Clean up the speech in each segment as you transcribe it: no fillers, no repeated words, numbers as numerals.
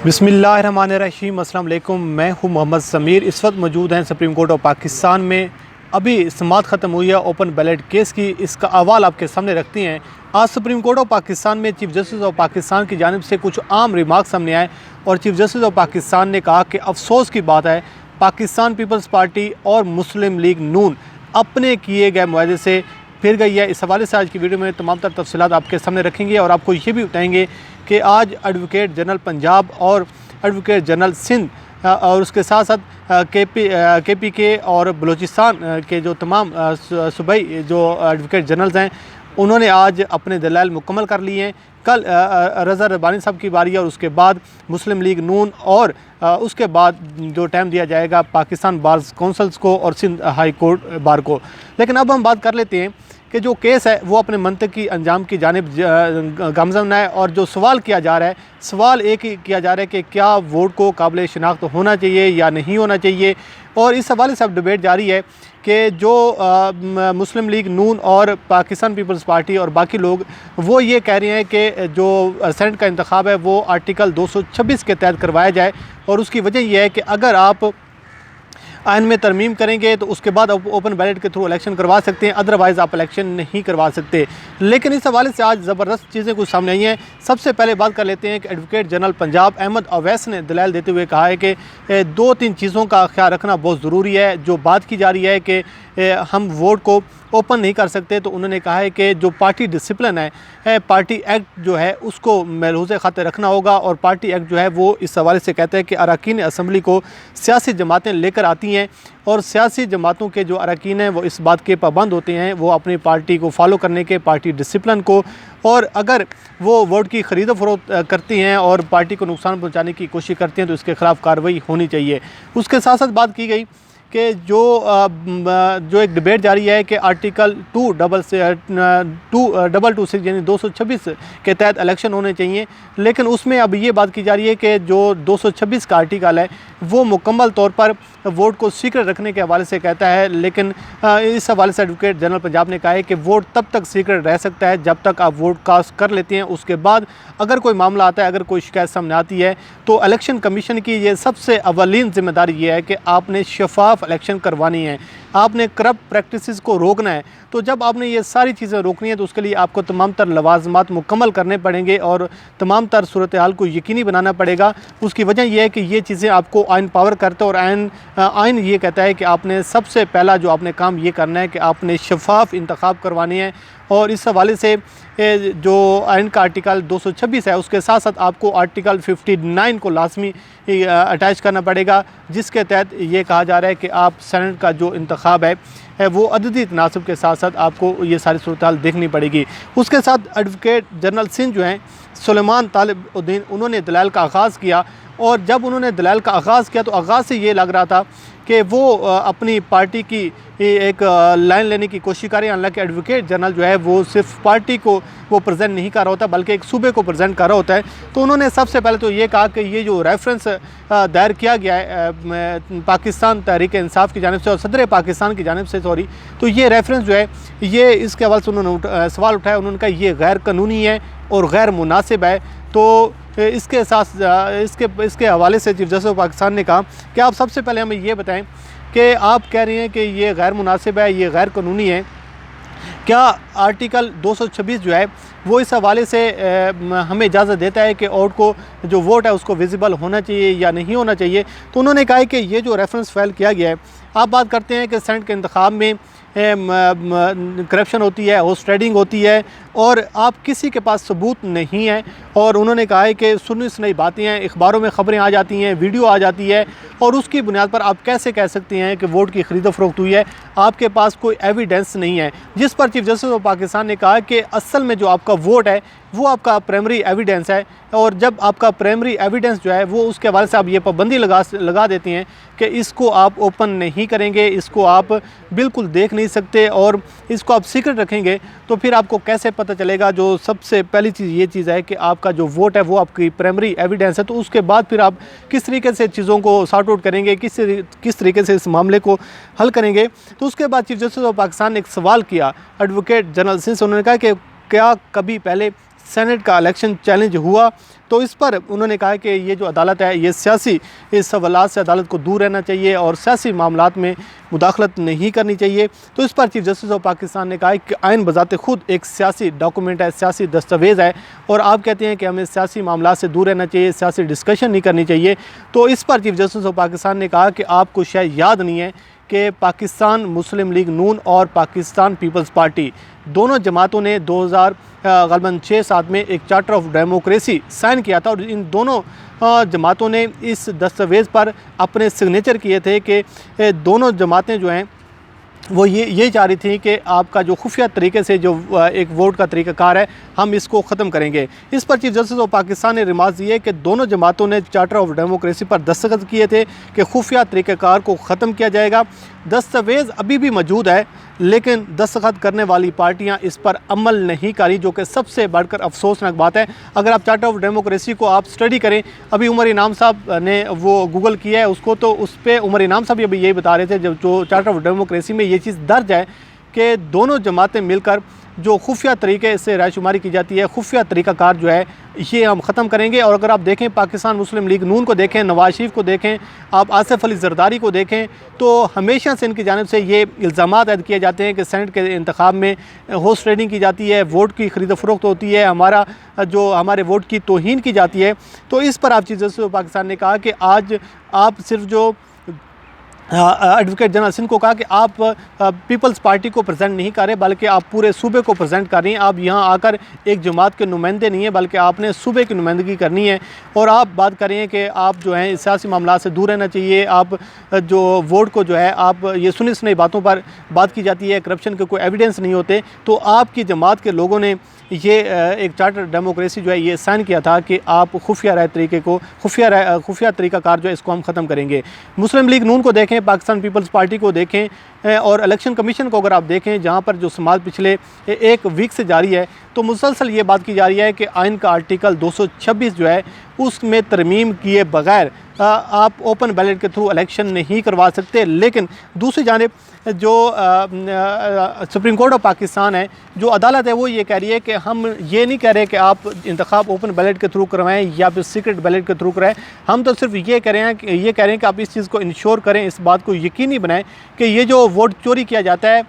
बिस्मिल्लाहिर्रहमानिर्रहीम, अस्सलाम वालेकुम। मैं हूं मोहम्मद समीर। इस वक्त मौजूद हैं सुप्रीम कोर्ट ऑफ पाकिस्तान में। अभी समाअत ख़त्म हुई है ओपन बैलेट केस की, इसका अहवाल आपके सामने रखती हैं। आज सुप्रीम कोर्ट ऑफ पाकिस्तान में चीफ जस्टिस ऑफ पाकिस्तान की जानिब से कुछ आम रिमार्क सामने आए और चीफ जस्टिस ऑफ पाकिस्तान ने कहा कि अफसोस की बात है पाकिस्तान पीपल्स पार्टी और मुस्लिम लीग नून अपने किए गए मुआहदे से फिर गई है। इस हवाले से आज की वीडियो में तमाम तर तफसीलात आपके सामने रखेंगे और आपको ये भी बताएंगे कि आज एडवोकेट जनरल पंजाब और एडवोकेट जनरल सिंध और उसके साथ साथ KPK और बलूचिस्तान के जो तमाम सूबाई जो एडवोकेट जनरल्स हैं उन्होंने आज अपने दलाइल मुकम्मल कर लिए हैं। कल रज़ा रब्बानी साहब की बारी है और उसके बाद मुस्लिम लीग नून और उसके बाद जो टाइम दिया जाएगा पाकिस्तान बार काउंसिल्स को और सिंध हाई कोर्ट बार को। लेकिन अब हम बात कर लेते हैं कि जो केस है वो अपने मंतकी अंजाम की जानिब गामज़न है और जो सवाल किया जा रहा है, सवाल एक ही किया जा रहा है कि क्या वोट को काबिल शिनाख्त होना चाहिए या नहीं होना चाहिए। और इस हवाले से अब डिबेट जारी है कि जो मुस्लिम लीग नून और पाकिस्तान पीपल्स पार्टी और बाकी लोग वो ये कह रहे हैं कि जो सेनेट का इंतखाब है वो आर्टिकल 226 के तहत करवाया जाए। और उसकी वजह यह है कि अगर आप आइन में तरमीम करेंगे तो उसके बाद आप ओपन बैलेट के थ्रू इलेक्शन करवा सकते हैं, अदरवाइज़ आप इलेक्शन नहीं करवा सकते। लेकिन इस हवाले से आज ज़बरदस्त चीज़ें कुछ सामने आई हैं। सबसे पहले बात कर लेते हैं कि एडवोकेट जनरल पंजाब अहमद अवैस ने दलाइल देते हुए कहा है कि 2-3 चीज़ों का ख्याल रखना बहुत ज़रूरी है। जो बात की जा रही है कि हम वोट को ओपन नहीं कर सकते, तो उन्होंने कहा है कि जो पार्टी डिसिप्लिन है, पार्टी एक्ट जो है उसको महफूज़ खातिर रखना होगा। और पार्टी एक्ट जो है वो इस हवाले से कहता है कि अरकान असम्बली को सियासी जमातें लेकर आती हैं और सियासी जमातों के जो अरकान हैं वो इस बात के पाबंद होते हैं वो अपनी पार्टी को फॉलो करने के, पार्टी डिसिप्लिन को। और अगर वो वोट की ख़रीद फरोख्त करती हैं और पार्टी को नुकसान पहुँचाने की कोशिश करती हैं तो इसके ख़िलाफ़ कार्रवाई होनी चाहिए। उसके साथ साथ बात की गई कि जो एक डिबेट जारी है कि आर्टिकल 226 यानी 226 के तहत इलेक्शन होने चाहिए। लेकिन उसमें अब ये बात की जा रही है कि जो 226 का आर्टिकल है वो मुकम्मल तौर पर वोट को सीक्रेट रखने के हवाले से कहता है। लेकिन इस हवाले से एडवोकेट जनरल पंजाब ने कहा है कि वोट तब तक सीक्रेट रह सकता है जब तक आप वोट कास्ट कर लेते हैं। उसके बाद अगर कोई मामला आता है, अगर कोई शिकायत सामने आती है तो इलेक्शन कमीशन की ये सबसे अवलीन जिम्मेदारी ये है कि आपने शफाफ इलेक्शन करवानी है, आपने करप्ट प्रैक्टिसेस को रोकना है। तो जब आपने ये सारी चीज़ें रोकनी है तो उसके लिए आपको तमाम तर लवाजमात मुकम्मल करने पड़ेंगे और तमाम तर सूरत हाल को यकीनी बनाना पड़ेगा। उसकी वजह यह है कि ये चीज़ें आपको आइन पावर करते और आइन ये कहता है कि आपने सबसे पहला जो आपने काम ये करना है कि आपने शफाफ इंतखाब करवाने हैं। और इस हवाले से जो आइन का आर्टिकल 226 है उसके साथ साथ आपको आर्टिकल 59 को लाजमी अटैच करना पड़ेगा, जिसके तहत ये कहा जा रहा है कि आप सेनेट का जो इंतखाब है वो अददी तनासब के साथ साथ आपको ये सारी सूरत हाल देखनी पड़ेगी। उसके साथ एडवोकेट जनरल सिंध जो हैं सुलेमान तालिब-उद्दीन, उन्होंने दलाइल का आगाज़ किया। और जब उन्होंने दलाइल का आगाज़ किया तो आगाज़ से ये लग रहा था कि वो अपनी पार्टी की एक लाइन लेने की कोशिश करें। हालांकि एडवोकेट जनरल जो है वो सिर्फ पार्टी को वो प्रेजेंट नहीं कर रहा होता बल्कि एक सूबे को प्रेजेंट कर रहा होता है। तो उन्होंने सबसे पहले तो ये कहा कि ये जो रेफरेंस दायर किया गया है पाकिस्तान तहरीक इंसाफ की जानिब से और सदर पाकिस्तान की जानिब से, तो ये रेफरेंस जो है ये इसके हवाले से उन्होंने सवाल उठाया। उन्होंने कहा ये गैर कानूनी है और गैर मुनासिब है। तो इसके साथ इसके हवाले से चीफ जस्टिस ऑफ पाकिस्तान ने कहा कि आप सबसे पहले हमें ये बताएं कि आप कह रहे हैं कि ये गैर मुनासिब है, ये गैर कानूनी है, क्या आर्टिकल 226 जो है वो इस हवाले से हमें इजाज़त देता है कि और को जो वोट है उसको विजिबल होना चाहिए या नहीं होना चाहिए। तो उन्होंने कहा कि ये जो रेफरेंस फाइल किया गया है, आप बात करते हैं कि सेनेट के इंतखाब में करप्शन होती है, हॉर्स ट्रेडिंग होती है और आप किसी के पास सबूत नहीं है। और उन्होंने कहा है कि सुनी सुनाई बातें हैं, अखबारों में ख़बरें आ जाती हैं, वीडियो आ जाती है और उसकी बुनियाद पर आप कैसे कह सकते हैं कि वोट की ख़रीद फरोख्त हुई है। आपके पास कोई एविडेंस नहीं है। जिस पर चीफ जस्टिस ऑफ पाकिस्तान ने कहा कि असल में जो आपका वोट है वो आपका प्राइमरी एविडेंस है और जब आपका प्राइमरी एविडेंस जो है वो उसके हवाले से आप ये पाबंदी लगा देती हैं कि इसको आप ओपन नहीं करेंगे, इसको आप बिल्कुल देख नहीं सकते और इसको आप सीक्रेट रखेंगे, तो फिर आपको कैसे पता चलेगा। जो सबसे पहली चीज़ ये चीज़ है कि आपका जो वोट है वो आपकी प्राइमरी एविडेंस है। तो उसके बाद फिर आप किस तरीके से चीज़ों को सॉर्ट आउट करेंगे, किस तरीके से इस मामले को हल करेंगे। तो उसके बाद चीफ जस्टिस ऑफ पाकिस्तान ने एक सवाल किया एडवोकेट जनरल सिंध से। उन्होंने कहा कि क्या कभी पहले सेनेट का इलेक्शन चैलेंज हुआ, तो इस पर उन्होंने कहा कि ये जो अदालत है ये सियासी इस सवालात से अदालत को दूर रहना चाहिए और सियासी मामलात में मुदाखलत नहीं करनी चाहिए। तो इस पर चीफ जस्टिस ऑफ पाकिस्तान ने कहा कि आइन बजाते खुद एक सियासी डॉक्यूमेंट है, सियासी दस्तावेज़ है, और आप कहते हैं कि हमें सियासी मामलात से दूर रहना चाहिए, सियासी डिस्कशन नहीं करनी चाहिए। तो इस पर चीफ जस्टिस ऑफ पाकिस्तान ने कहा कि आपको शायद याद नहीं है कि पाकिस्तान मुस्लिम लीग नून और पाकिस्तान पीपल्स पार्टी दोनों जमातों ने 2000 6-7 में एक चार्टर ऑफ डेमोक्रेसी साइन किया था, और इन दोनों जमातों ने इस दस्तावेज़ पर अपने सिग्नेचर किए थे कि दोनों जमातें जो हैं वो ये चाह रही थी कि आपका जो खुफिया तरीके से जो एक वोट का तरीक़ाकार है हम इसको ख़त्म करेंगे। इस पर चीफ जस्टिस ऑफ पाकिस्तान ने रिमार्क दिए कि दोनों जमातों ने चार्टर ऑफ डेमोक्रेसी पर दस्तखत किए थे कि खुफिया तरीक़ाकार को ख़त्म किया जाएगा। दस्तावेज़ अभी भी मौजूद है, लेकिन दस्तखत करने वाली पार्टियां इस पर अमल नहीं करी, जो कि सबसे बढ़कर अफसोसनाक बात है। अगर आप चार्टर ऑफ डेमोक्रेसी को आप स्टडी करें, अभी उमर इनाम साहब ने वो गूगल किया है उसको, तो उस पर उमर इनाम साहब अभी यही बता रहे थे जब जो चार्टर ऑफ डेमोक्रेसी में ये चीज़ दर्ज है कि दोनों जमातें मिलकर जो खुफिया तरीके से रायशुमारी की जाती है, खुफिया तरीक़ाकार जो है ये हम ख़त्म करेंगे। और अगर आप देखें पाकिस्तान मुस्लिम लीग नून को देखें, नवाज शरीफ को देखें, आप आसिफ अली जरदारी को देखें, तो हमेशा से इनकी जानिब से ये इल्ज़ामात ऐड किए जाते हैं कि सेनेट के इंतखाब में हॉर्स ट्रेडिंग की जाती है, वोट की खरीद फरोख्त होती है, हमारे वोट की तौहीन की जाती है। तो इस पर आप चीफ जस्टिस ऑफ पाकिस्तान ने कहा कि आज आप सिर्फ जो एडवोकेट जनरल सिंह को कहा कि आप पीपल्स पार्टी को प्रेजेंट नहीं कर रहे, बल्कि आप पूरे सूबे को प्रेजेंट कर रही हैं। आप यहाँ आकर एक जमात के नुमाइंदे नहीं हैं, बल्कि आपने सूबे की नुमाइंदगी करनी है। और आप बात कर रहे हैं कि आप जो हैं सियासी मामला से दूर रहना चाहिए। आप जो वोट को जो है आप ये सुनी सुनाई बातों पर बात की जाती है, करप्शन के कोई एविडेंस नहीं होते। तो आपकी जमात के लोगों ने ये एक चार्टर डेमोक्रेसी जो है ये साइन किया था कि आप खुफिया राय तरीके को खुफिया तरीक़ाकार जो है इसको हम ख़त्म करेंगे। मुस्लिम लीग नून को देखें, पाकिस्तान पीपल्स पार्टी को देखें, और इलेक्शन कमीशन को अगर आप देखें, जहाँ पर जो समाज पिछले एक वीक से जारी है, तो मुसलसल ये बात की जा रही है कि आइन का आर्टिकल 226 जो है उसमें तरमीम किए बगैर आप ओपन बैलेट के थ्रू इलेक्शन नहीं करवा सकते। लेकिन दूसरी जानिब जो सुप्रीम कोर्ट ऑफ पाकिस्तान है, जो अदालत है, वो ये कह रही है कि हम ये नहीं कह रहे कि आप इंतखाब ओपन बैलेट के थ्रू करवाएं या फिर सीक्रेट बैलेट के थ्रू कराएं। हम तो सिर्फ ये कह रहे हैं कि आप इस चीज़ को इंश्योर करें, इस बात को यकीनी बनाएं कि ये जो वोट चोरी किया जाता है,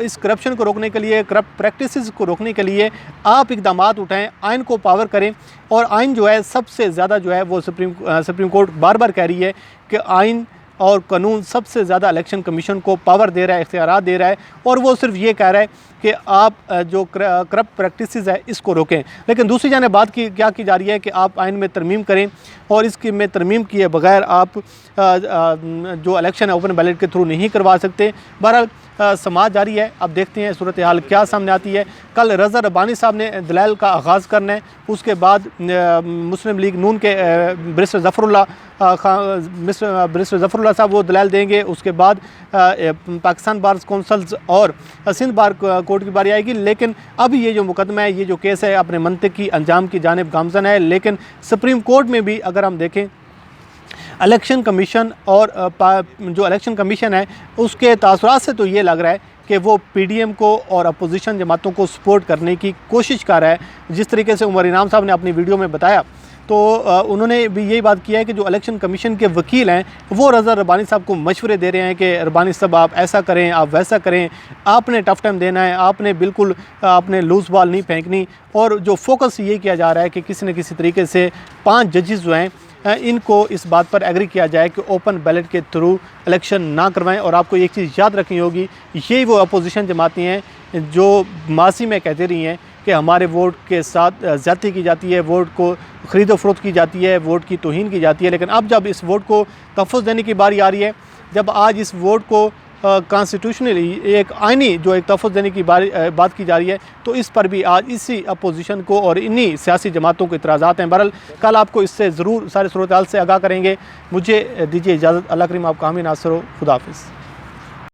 इस करप्शन को रोकने के लिए, करप्ट प्रैक्टिसेस को रोकने के लिए आप इक़दामात उठाएं, आइन को पावर करें। और आइन जो है सबसे ज़्यादा जो है वो सुप्रीम कोर्ट बार बार कह रही है कि आइन और कानून सबसे ज़्यादा इलेक्शन कमीशन को पावर दे रहा है, इख्तियारात दे रहा है, और वो सिर्फ ये कह रहा है कि आप जो करप्ट प्रैक्टिसेस है इसको रोकें। लेकिन दूसरी जानिब बात क्या की जा रही है कि आप आइन में तरमीम करें, और इसकी में तरमीम किए बगैर आप जो इलेक्शन है ओपन बैलेट के थ्रू नहीं करवा सकते। बहरहाल समाज जारी है, अब देखते हैं सूरत हाल क्या सामने आती है। कल रज़ा रब्बानी साहब ने दलाइल का आगाज़ करना है, उसके बाद मुस्लिम लीग नून के बैरिस्टर ज़फ़रुल्लाह साहब वो दलाइल देंगे। उसके बाद पाकिस्तान बार कौंसल्स और सिंध बार कोर्ट की बारी आएगी। लेकिन अब ये जो मुकदमा है, ये जो केस है, अपने मंतक की अंजाम की जानिब गामज़न है। लेकिन सुप्रीम कोर्ट में भी अगर हम देखें, इलेक्शन कमीशन और जो इलेक्शन कमीशन है उसके तासुरात से तो ये लग रहा है कि वो पीडीएम को और अपोजिशन जमातों को सपोर्ट करने की कोशिश कर रहा है। जिस तरीके से उमर इनाम साहब ने अपनी वीडियो में बताया, तो उन्होंने भी यही बात किया है कि जो इलेक्शन कमीशन के वकील हैं वो रज़ा रब्बानी साहब को मशवरे दे रहे हैं कि रब्बानी साहब आप ऐसा करें, आप वैसा करें, आपने टफ टाइम देना है, आपने बिल्कुल आपने लूज़ बॉल नहीं फेंकनी। और जो फोकस ये किया जा रहा है कि किसी न किसी तरीके से 5 जजेस जो हैं इनको इस बात पर एग्री किया जाए कि ओपन बैलेट के थ्रू इलेक्शन ना करवाएं। और आपको एक चीज़ याद रखनी होगी, यही वो अपोजिशन जमातें हैं जो माजी में कहते रही हैं कि हमारे वोट के साथ ज़्यादती की जाती है, वोट को ख़रीदो फरोख्त की जाती है, वोट की तौहीन की जाती है। लेकिन अब जब इस वोट को तहफ़्फ़ुज़ देने की बारी आ रही है, जब आज इस वोट को कॉन्स्टिट्यूशनली एक आइनी जो एक तहफ़्फ़ुज़ देने की बात की जा रही है, तो इस पर भी आज इसी अपोजिशन को और इन्हीं सियासी जमातों के इतराज़ात हैं। बहरहाल कल आपको इससे ज़रूर सारे सूरत हाल से आगाह करेंगे। मुझे दीजिए इजाज़त। अल्लाह करीम आपका हामी नासर हो। खुदा हाफ़िज़।